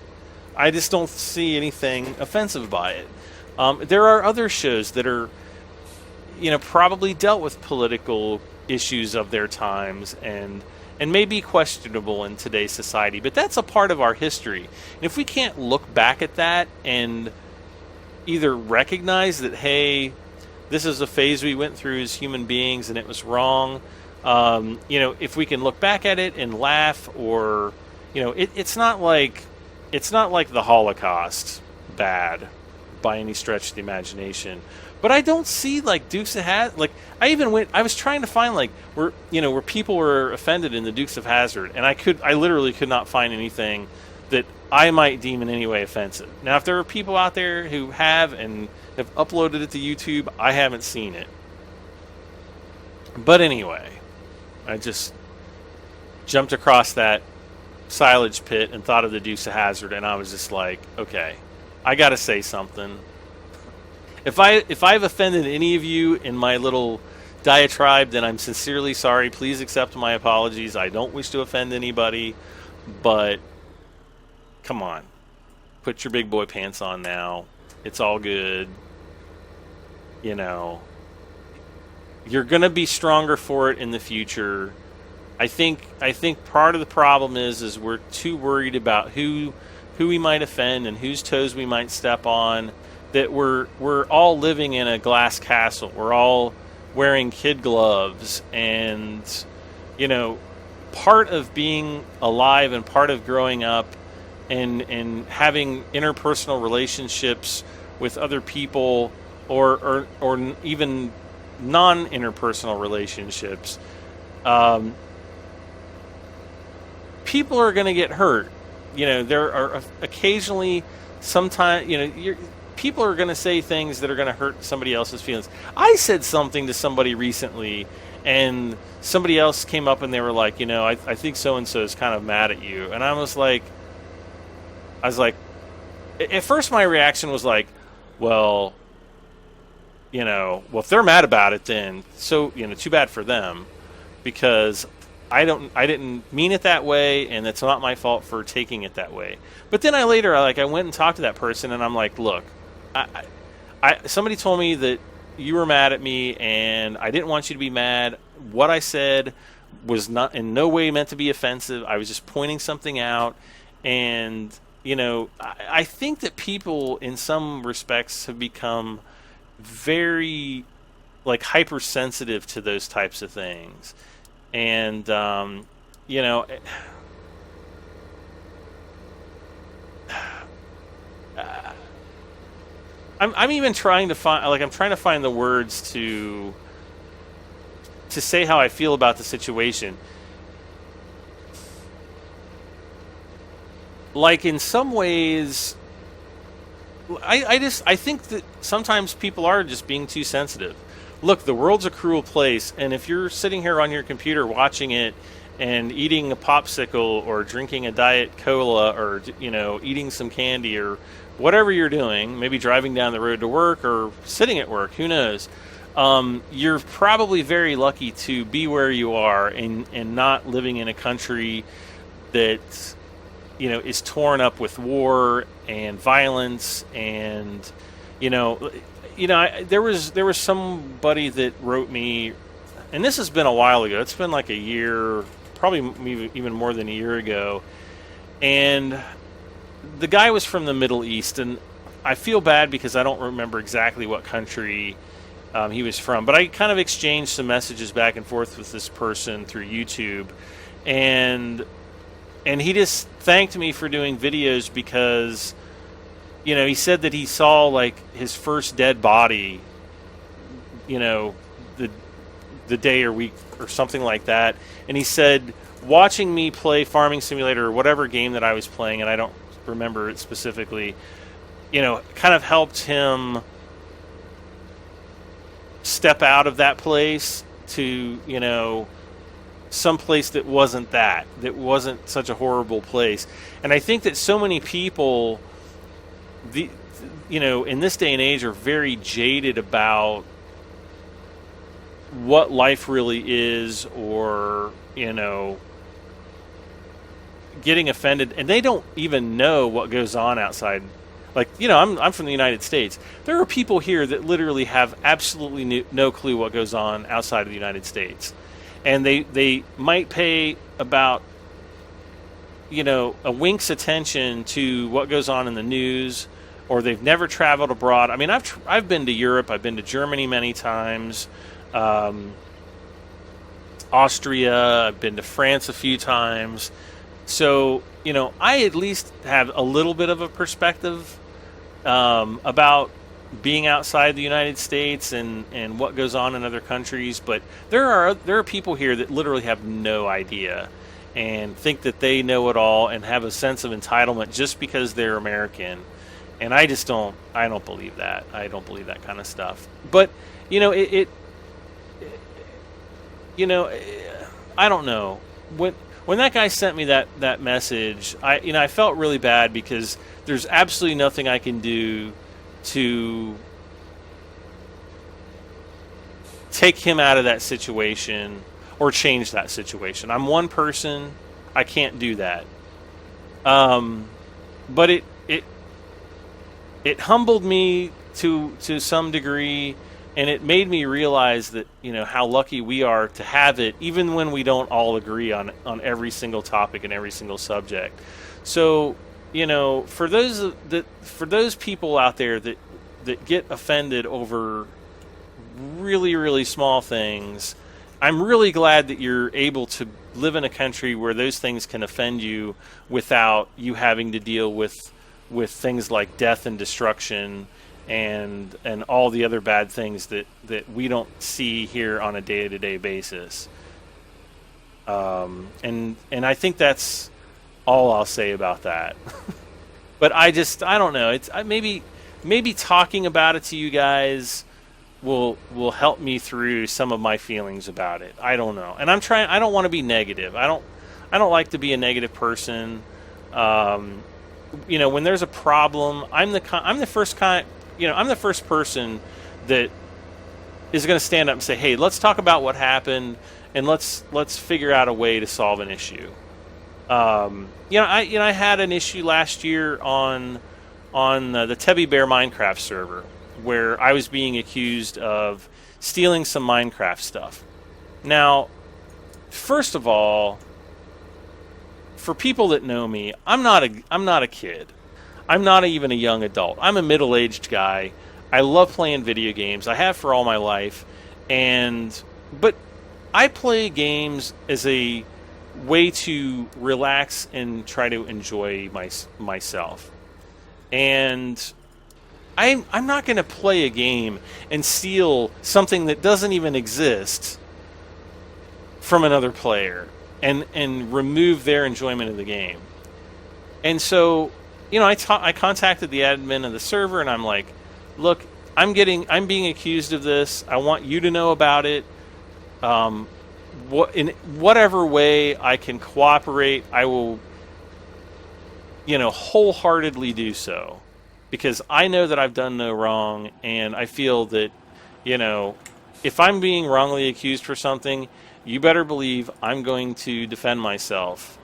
I just don't see anything offensive by it. There are other shows that are, probably dealt with political issues of their times and may be questionable in today's society, but that's a part of our history. And if we can't look back at that and either recognize that, hey, this is a phase we went through as human beings and it was wrong, if we can look back at it and laugh, or it's not like the Holocaust bad by any stretch of the imagination. But I don't see like Dukes of Hazzard. Like I was trying to find like where people were offended in the Dukes of Hazzard, and I literally could not find anything that I might deem in any way offensive. Now, if there are people out there who have uploaded it to YouTube, I haven't seen it. But anyway, I just jumped across that silage pit and thought of the Dukes of Hazzard, and I was just like, okay, I got to say something. If I've offended any of you in my little diatribe, then I'm sincerely sorry. Please accept my apologies. I don't wish to offend anybody, but come on. Put your big boy pants on now. It's all good. You're going to be stronger for it in the future. I think part of the problem is we're too worried about who we might offend and whose toes we might step on, that we're all living in a glass castle. We're all wearing kid gloves, and part of being alive and part of growing up and having interpersonal relationships with other people, or even non-interpersonal relationships, people are going to get hurt. There are occasionally, sometimes, people are going to say things that are going to hurt somebody else's feelings. I said something to somebody recently, and somebody else came up and they were like, I think so-and-so is kind of mad at you. And I was like, at first my reaction was like, well, if they're mad about it, then too bad for them, because I didn't mean it that way, and it's not my fault for taking it that way. But then I went and talked to that person, and I'm like, look, somebody told me that you were mad at me, and I didn't want you to be mad. What I said was not in no way meant to be offensive. I was just pointing something out, and I think that people in some respects have become very hypersensitive to those types of things. And I'm even trying to find the words to say how I feel about the situation. Like, in some ways, I think that sometimes people are just being too sensitive. Look, the world's a cruel place, and if you're sitting here on your computer watching it and eating a popsicle or drinking a Diet Cola or eating some candy or whatever you're doing, maybe driving down the road to work or sitting at work, who knows, you're probably very lucky to be where you are and not living in a country that is torn up with war and violence. And there was somebody that wrote me, and this has been a while ago. It's been like a year probably even more than a year ago, and the guy was from the Middle East, and I feel bad because I don't remember exactly what country he was from, but I kind of exchanged some messages back and forth with this person through YouTube, and he just thanked me for doing videos because, you know, he said that he saw like his first dead body, you know, the day or week or something like that, and he said watching me play Farming Simulator or whatever game that I was playing, and I don't remember it specifically, you know, kind of helped him step out of that place to, you know, some place that wasn't such a horrible place. And I think that so many people, you know, in this day and age are very jaded about what life really is, or, you know, getting offended, and they don't even know what goes on outside. Like, you know, I'm from the United States. There are people here that literally have absolutely no clue what goes on outside of the United States. And they might pay about, you know, a wink's attention to what goes on in the news, or they've never traveled abroad. I mean, I've been to Europe. I've been to Germany many times, Austria. I've been to France a few times. So, you know, I at least have a little bit of a perspective about being outside the United States and what goes on in other countries. But there are people here that literally have no idea and think that they know it all and have a sense of entitlement just because they're American. And I don't believe that. I don't believe that kind of stuff. But, you know, you know, I don't know. When that guy sent me that message, I felt really bad because there's absolutely nothing I can do to take him out of that situation or change that situation. I'm one person. I can't do that. But it humbled me to some degree, and it made me realize that, you know, how lucky we are to have it, even when we don't all agree on every single topic and every single subject. So, you know, for those people out there that get offended over really, really small things, I'm really glad that you're able to live in a country where those things can offend you without you having to deal with things like death and destruction and all the other bad things that we don't see here on a day-to-day basis. And I think that's all I'll say about that. But I don't know. Maybe talking about it to you guys will help me through some of my feelings about it. I don't know. And I don't want to be negative. I don't like to be a negative person. You know, when there's a problem, I'm the first person that is going to stand up and say, "Hey, let's talk about what happened, and let's figure out a way to solve an issue." I had an issue last year on the Teddy Bear Minecraft server where I was being accused of stealing some Minecraft stuff. Now, first of all, for people that know me, I'm not a kid. I'm not even a young adult. I'm a middle-aged guy. I love playing video games. I have for all my life. But I play games as a way to relax and try to enjoy myself. And I'm not going to play a game and steal something that doesn't even exist from another player and remove their enjoyment of the game. And so, you know, I contacted the admin of the server, and I'm like, "Look, I'm being accused of this. I want you to know about it. In whatever way I can cooperate, I will, you know, wholeheartedly do so, because I know that I've done no wrong, and I feel that, you know, if I'm being wrongly accused for something, you better believe I'm going to defend myself.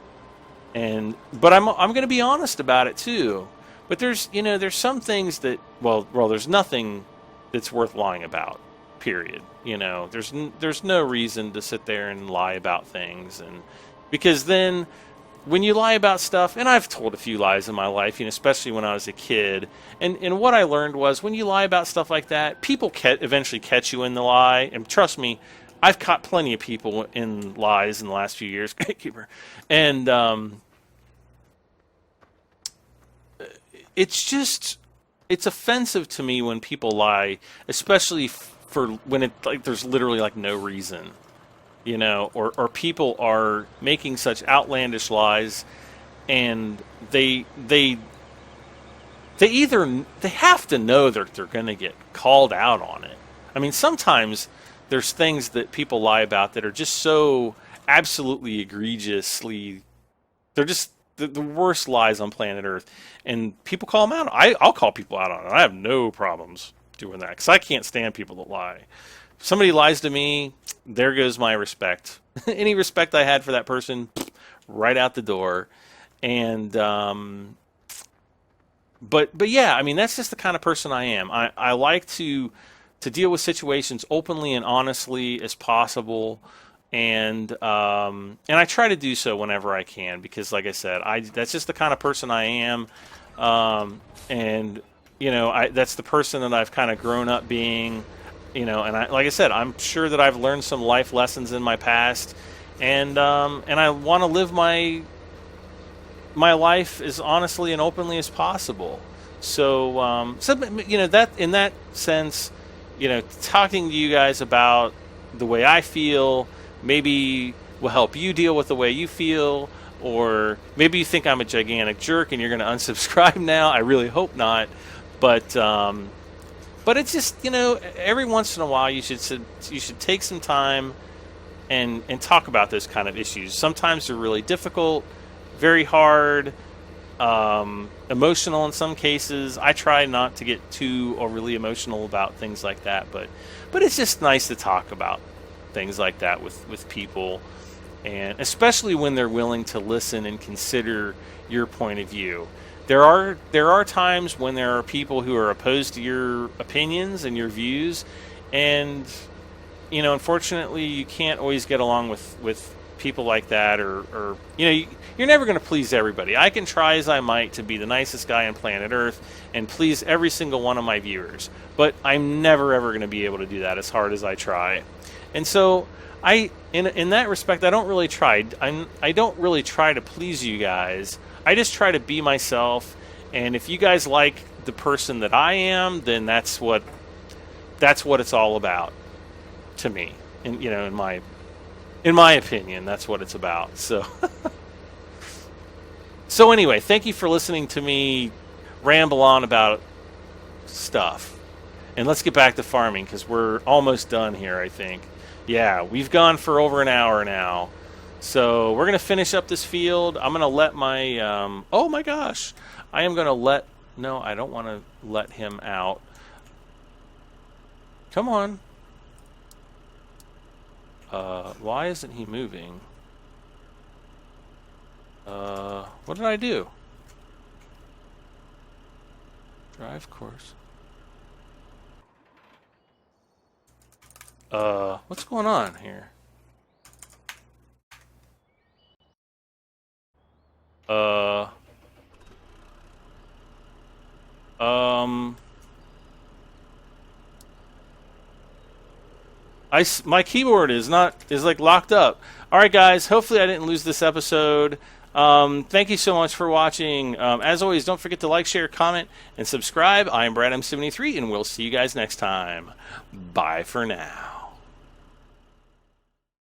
But I'm going to be honest about it too. But there's some things that, well, there's nothing that's worth lying about. Period. You know, there's no reason to sit there and lie about things Because then when you lie about stuff, and I've told a few lies in my life, especially when I was a kid, and what I learned was when you lie about stuff like that, people eventually catch you in the lie. And trust me, I've caught plenty of people in lies in the last few years. Keeper. And it's offensive to me when people lie, especially for when there's literally no reason. Or people are making such outlandish lies, and they have to know that they're going to get called out on it. I mean, sometimes there's things that people lie about that are just so absolutely egregiously, they're just the worst lies on planet Earth, and people call them out. I'll call people out on it. I have no problems doing that because I can't stand people that lie. If somebody lies to me, there goes my respect. Any respect I had for that person, right out the door. And but yeah, I mean, that's just the kind of person I am. I like to deal with situations openly and honestly as possible, and I try to do so whenever I can because, like I said, that's just the kind of person I am, and that's the person that I've kind of grown up being. And like I said, I'm sure that I've learned some life lessons in my past, and I want to live my life as honestly and openly as possible. So, that in that sense, talking to you guys about the way I feel maybe will help you deal with the way you feel, or maybe you think I'm a gigantic jerk and you're going to unsubscribe now. I really hope not, But it's just, every once in a while you should take some time and talk about those kind of issues. Sometimes they're really difficult, very hard, emotional in some cases. I try not to get too overly emotional about things like that, but it's just nice to talk about things like that with people, and especially when they're willing to listen and consider your point of view. There are times when there are people who are opposed to your opinions and your views, and unfortunately you can't always get along with people like that, or you're never going to please everybody. I can try as I might to be the nicest guy on planet Earth and please every single one of my viewers, but I'm never ever going to be able to do that as hard as I try. And so in that respect, I don't really try. I don't really try to please you guys. I just try to be myself, and if you guys like the person that I am, then that's what it's all about to me. And in my opinion, that's what it's about. So so anyway, thank you for listening to me ramble on about stuff. And let's get back to farming because we're almost done here, I think. Yeah, we've gone for over an hour now. So we're going to finish up this field. I'm going to let my, oh my gosh, I am going to no, I don't want to let him out. Come on. Why isn't he moving? What did I do? Drive course. What's going on here? My keyboard is like locked up. All right, guys. Hopefully, I didn't lose this episode. Thank you so much for watching. As always, don't forget to like, share, comment, and subscribe. I'm Brad M73, and we'll see you guys next time. Bye for now.